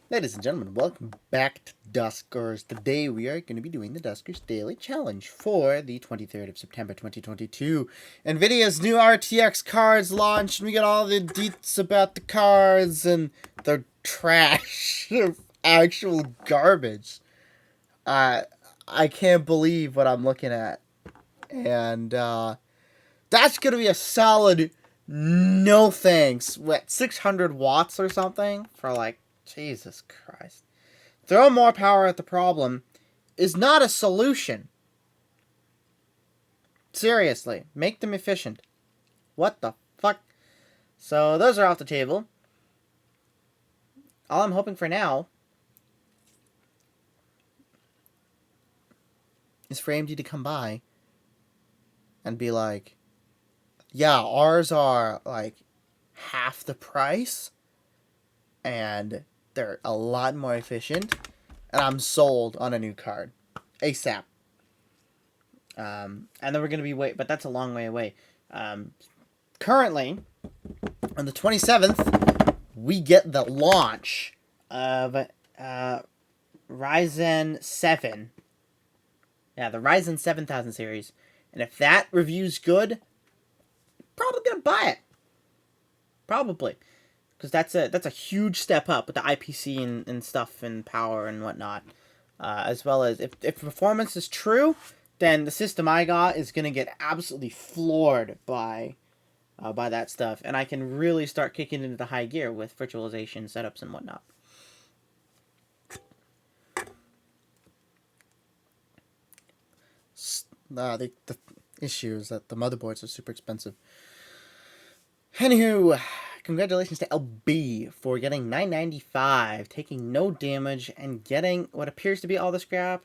Ladies and gentlemen, welcome back to Duskers. Today we are going to be doing the Duskers Daily Challenge for the 23rd of September 2022. NVIDIA's new RTX cards launched, and we got all the deets about the cards, and they're trash. Actual garbage. I can't believe what I'm looking at. And that's going to be a solid no thanks. What, 600 watts or something? For like, Jesus Christ. Throw more power at the problem is not a solution. Seriously, make them efficient. What the fuck? So those are off the table. All I'm hoping for now is for AMD to come by and be like, yeah, ours are like half the price and they're a lot more efficient, and I'm sold on a new card ASAP. And then we're gonna be but that's a long way away. Currently, on the 27th, we get the launch of Ryzen 7. Yeah, the Ryzen 7000 series. And if that review's good, probably gonna buy it. Probably. Because that's a huge step up with the IPC and stuff and power and whatnot. As well as, if performance is true, then the system I got is going to get absolutely floored by that stuff. And I can really start kicking into the high gear with virtualization setups and whatnot. The issue is that the motherboards are super expensive. Anywho, congratulations to LB for getting 995, taking no damage, and getting what appears to be all the scrap.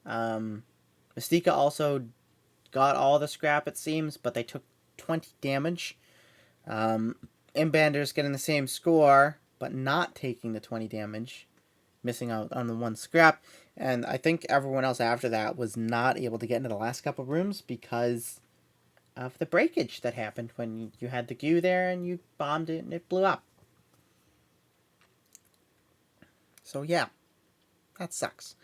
Mystica also got all the scrap, it seems, but they took 20 damage. Imbander's getting the same score, but not taking the 20 damage, missing out on the one scrap. And I think everyone else after that was not able to get into the last couple rooms because of the breakage that happened when you had the goo there and you bombed it and it blew up. So yeah, that sucks.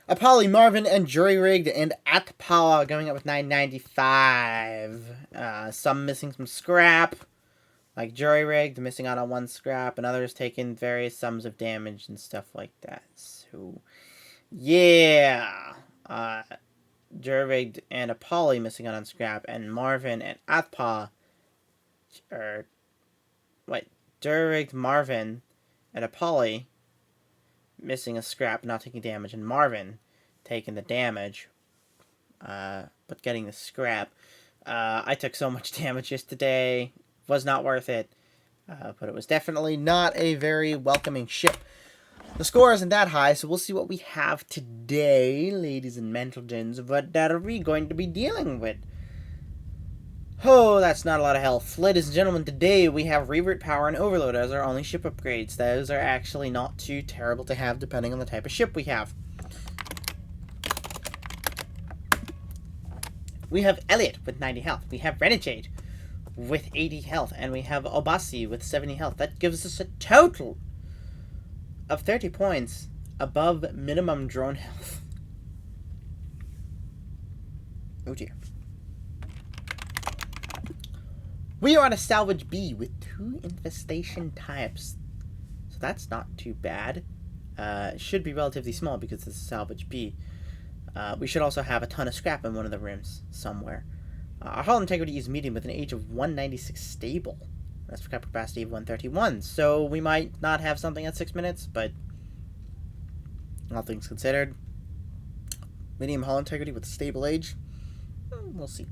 Apolly, Marvin, and Jury Rigged and Atpala going up with 995. Some missing some scrap, like Jury Rigged missing out on one scrap, and others taking various sums of damage and stuff like that. So yeah, Jury and Apolly missing out on scrap, and Marvin and Atpa, Jury, Marvin, and Apolly missing a scrap, not taking damage, and Marvin taking the damage, but getting the scrap. I took so much damage yesterday, was not worth it, but it was definitely not a very welcoming ship. The score isn't that high, so we'll see what we have today, ladies and gentlemen. What are we going to be dealing with? Oh, that's not a lot of health. Ladies and gentlemen, today we have Revert Power and Overload as our only ship upgrades. Those are actually not too terrible to have depending on the type of ship we have. We have Elliot with 90 health. We have Renegade with 80 health. And we have Obasi with 70 health. That gives us a total of 30 points above minimum drone health. Oh dear. We are on a salvage B with 2 infestation types. So that's not too bad. It should be relatively small because it's a salvage B. We should also have a ton of scrap in one of the rooms somewhere. Our hull integrity is medium with an age of 196 stable. That's scrap capacity of 131. So we might not have something at 6 minutes, but all things considered, medium hull integrity with stable age, we'll see.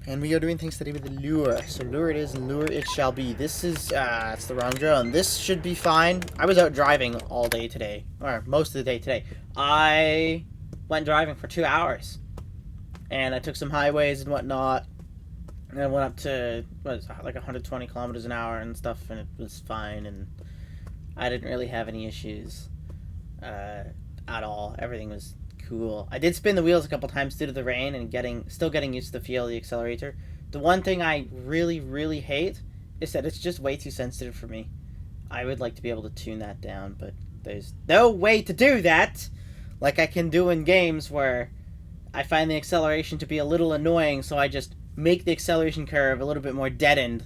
And we are doing things today with the lure. So lure it is, and lure it shall be. This is, it's the wrong drone. This should be fine. I was out driving all day today, or most of the day today. I went driving for 2 hours. And I took some highways and whatnot. And I went up to, like 120 kilometers an hour and stuff, and it was fine. And I didn't really have any issues at all. Everything was cool. I did spin the wheels a couple times due to the rain and still getting used to the feel of the accelerator. The one thing I really, really hate is that it's just way too sensitive for me. I would like to be able to tune that down, but there's no way to do that like I can do in games where I find the acceleration to be a little annoying, so I just make the acceleration curve a little bit more deadened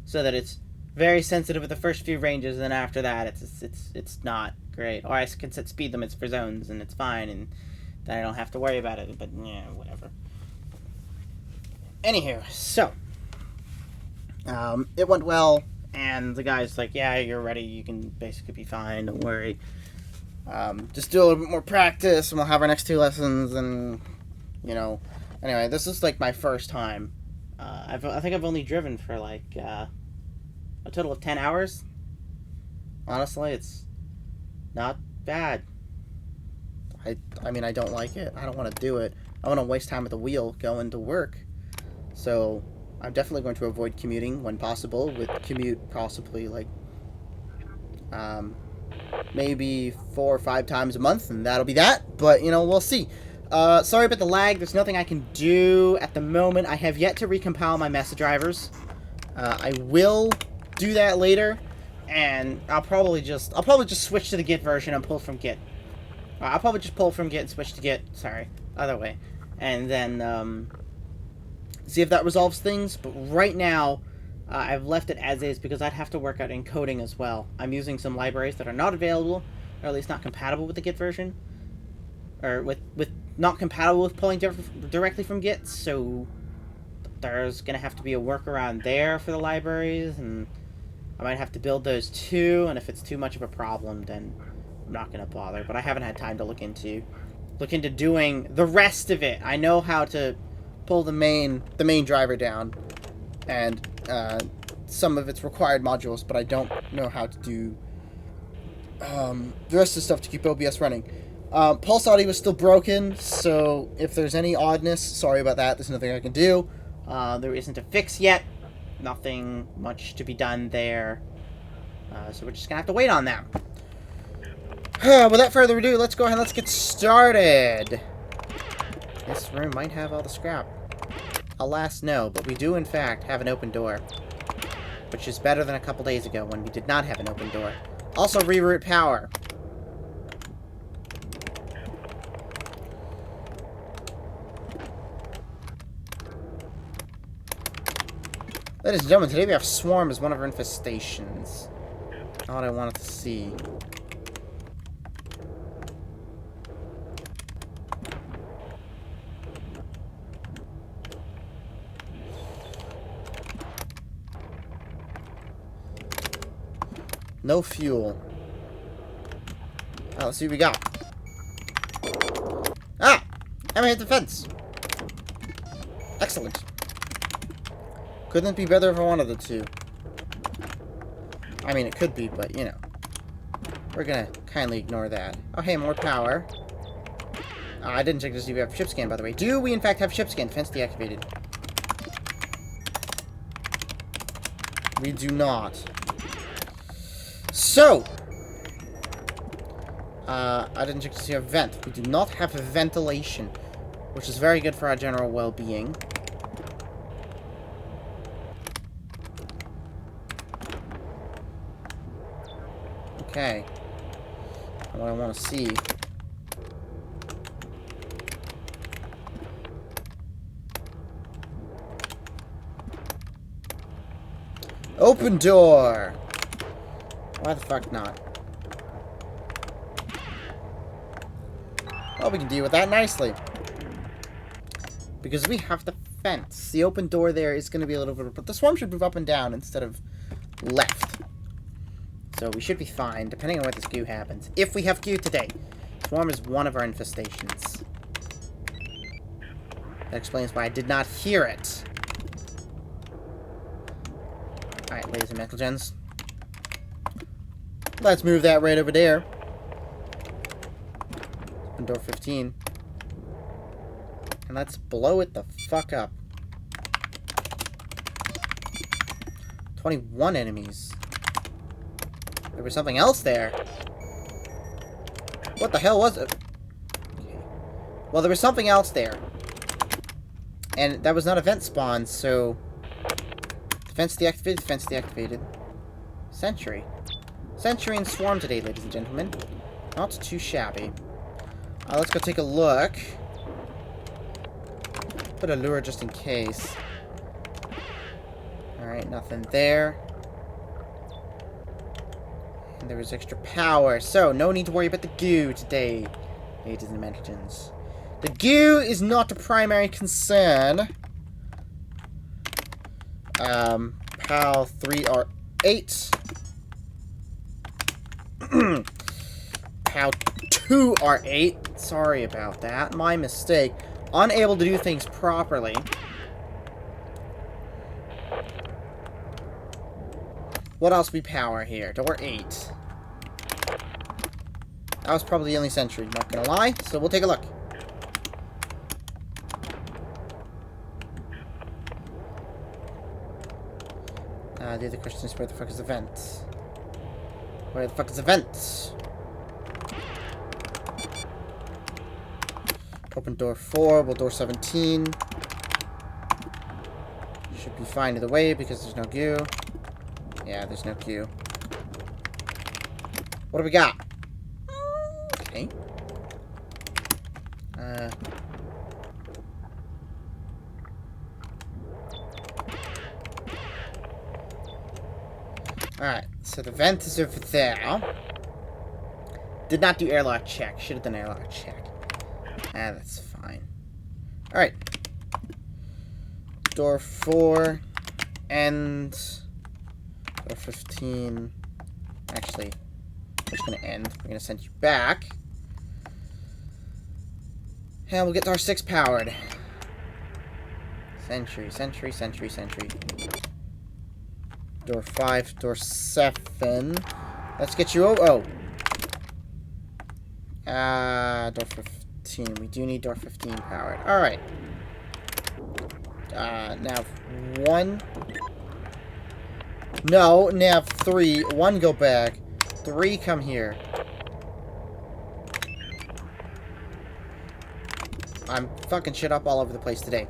so that it's very sensitive at the first few ranges, and then after that it's not great. Or I can set speed limits for zones and it's fine, and then I don't have to worry about it, but yeah, whatever. Anywho, so it went well, and the guy's like, yeah, you're ready, you can basically be fine, don't worry. Just do a little bit more practice and we'll have our next 2 lessons, and anyway, this is like my first time. I think I've only driven for like a total of 10 hours. Honestly, it's not bad. I mean, I don't like it. I don't want to do it. I want to waste time at the wheel going to work. So I'm definitely going to avoid commuting when possible, with commute possibly like maybe 4 or 5 times a month, and that'll be that. But, we'll see. Sorry about the lag. There's nothing I can do at the moment. I have yet to recompile my message drivers. I will do that later, and I'll probably just switch to the Git version and pull from Git. I'll probably just pull from Git and switch to Git. Sorry, other way, and then see if that resolves things. But right now, I've left it as is because I'd have to work out encoding as well. I'm using some libraries that are not available, or at least not compatible with the Git version, or with not compatible with pulling directly from Git. So there's gonna have to be a workaround there for the libraries, and I might have to build those too. And if it's too much of a problem, then I'm not gonna bother. But I haven't had time to look into doing the rest of it. I know how to pull the main driver down and some of its required modules, but I don't know how to do the rest of the stuff to keep OBS running. Pulse audio is still broken, so if there's any oddness, sorry about that. There's nothing I can do. There isn't a fix yet. Nothing much to be done there. So we're just gonna have to wait on that. Without further ado, let's go ahead and let's get started. This room might have all the scrap. Alas, no, but we do in fact have an open door, which is better than a couple days ago when we did not have an open door. Also, reroute power. Ladies and gentlemen, today we have Swarm as one of our infestations. Not what I wanted to see. No fuel. Oh, let's see what we got. Ah! I hit the fence. Excellent. Couldn't be better if I wanted it to. I mean, it could be, but, we're gonna kindly ignore that. Oh, hey, more power. I didn't check to see if we have ship scan, by the way. Do we, in fact, have ship scan? Fence deactivated. We do not. So, I didn't check to see a vent. We do not have a ventilation, which is very good for our general well-being. Okay. What I want to see. Open door! Why the fuck not? Well, we can deal with that nicely. Because we have the fence. The open door there is going to be a little bit... But the swarm should move up and down instead of left. So we should be fine, depending on what this goo happens. If we have goo today. Swarm is one of our infestations. That explains why I did not hear it. Alright, ladies and metal gens. Let's move that right over there. Open door 15. And let's blow it the fuck up. 21 enemies. There was something else there. What the hell was it? Okay. Well, there was something else there. And that was not a vent spawn, so... Defense deactivated, defense deactivated. Sentry. Sentry and Swarm today, ladies and gentlemen. Not too shabby. Let's go take a look. Put a lure just in case. Alright, nothing there. And there was extra power, so no need to worry about the goo today, ladies and gentlemen. The goo is not a primary concern. PAL 3R8. PAL 2R8. Sorry about that. My mistake. Unable to do things properly. What else we power here? Door 8. That was probably the only sentry, not gonna lie. So we'll take a look. The other question is, where the fuck is the vent? Where the fuck is the vent? Open door 4, well, door 17. Should be fine either way because there's no goo. Yeah, there's no goo. What do we got? Okay. Alright, so the vent is over there. Did not do airlock check. Should have done airlock check. That's fine. Alright. Door 4 and door 15. Actually, we're just going to end. We're going to send you back. And we'll get door 6 powered. Sentry, sentry, sentry, sentry. Door 5, door 7. Let's get you... Oh! Door 15. We do need door 15 powered. Alright. Nav 1. No, nav 3. 1 go back. 3 come here. I'm fucking shit up all over the place today.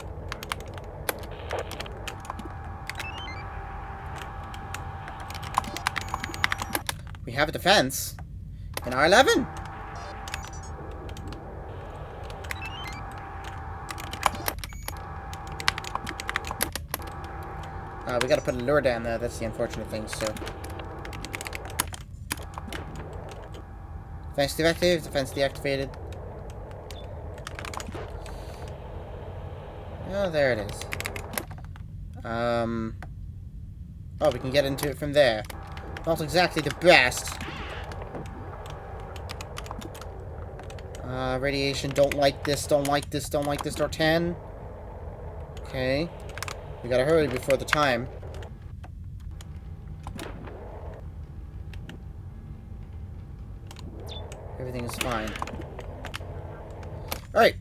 We have a defense in R11. We gotta put a lure down there. That's the unfortunate thing, so. Defense deactivated. Defense deactivated. Oh, there it is. Oh, we can get into it from there. Not exactly the best. Radiation, don't like this, don't like this, don't like this. Door 10. Okay. We gotta hurry before the time. Everything is fine. Alright.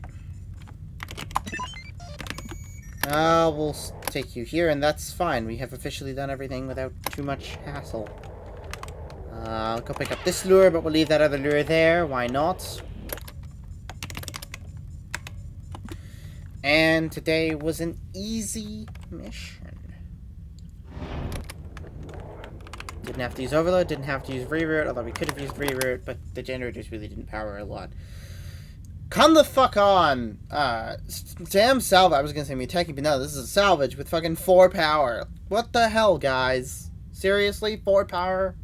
We'll take you here, and that's fine. We have officially done everything without too much hassle. I'll go pick up this lure, but we'll leave that other lure there. Why not? And today was an easy mission. Didn't have to use overload, didn't have to use reroute, although we could have used reroute, but the generators really didn't power a lot. Come the fuck on! Damn salvage. I was gonna say me attacking, but no, this is a salvage with fucking 4 power. What the hell, guys? Seriously? 4 power?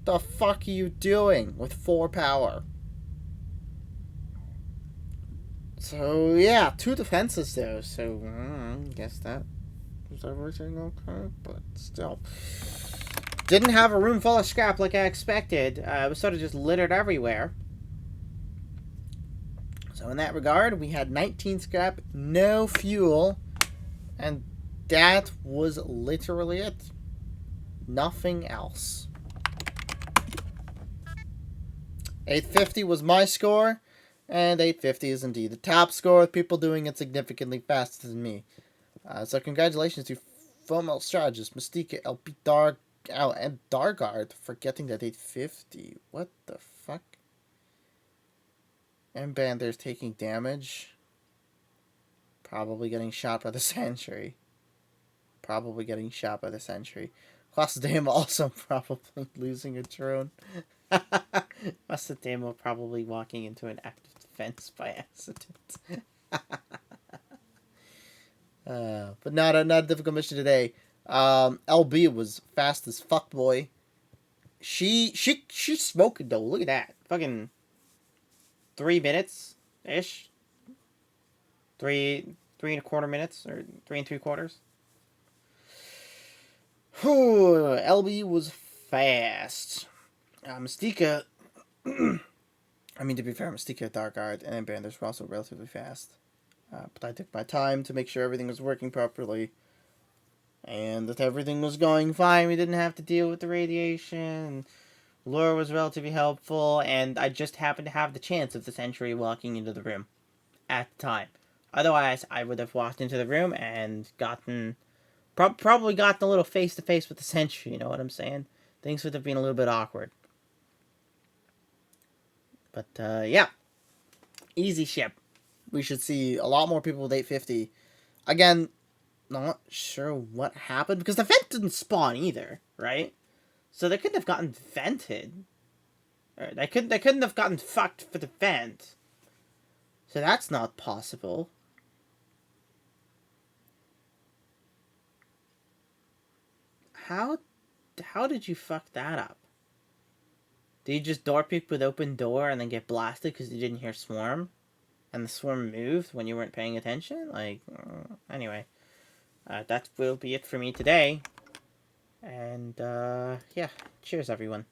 The fuck are you doing with 4 power? So, yeah, 2 defenses, though, so, I guess that was everything okay, but still. Didn't have a room full of scrap like I expected. It was sort of just littered everywhere. So, in that regard, we had 19 scrap, no fuel, and that was literally it. Nothing else. 850 was my score. And 850 is indeed the top score, with people doing it significantly faster than me. So congratulations to female strategist Mystique, LP and Dargard for getting that 850. What the fuck? And Bander's taking damage. Probably getting shot by the sentry. Probably getting shot by the sentry. Pasadena also probably losing a drone. Pasadena probably walking into an active defense by accident. But not a difficult mission today. LB was fast as fuck, boy. She's smoking though. Look at that, fucking 3 minutes ish. Three and a quarter minutes or 3 3/4. Whew, LB was fast. Mystica. I mean, to be fair, Mystica, Dark Guard, and Banders were also relatively fast. But I took my time to make sure everything was working properly. And that everything was going fine. We didn't have to deal with the radiation. Laura was relatively helpful. And I just happened to have the chance of the Sentry walking into the room at the time. Otherwise, I would have walked into the room and gotten... probably gotten a little face-to-face with the Sentry, you know what I'm saying? Things would have been a little bit awkward. But, yeah. Easy ship. We should see a lot more people with 850. Again, not sure what happened, because the vent didn't spawn either, right? So they couldn't have gotten vented. Or they couldn't have gotten fucked for the vent. So that's not possible. How did you fuck that up? Did you just door peek with open door and then get blasted because you didn't hear swarm? And the swarm moved when you weren't paying attention? Like, anyway. That will be it for me today. And, yeah. Cheers, everyone.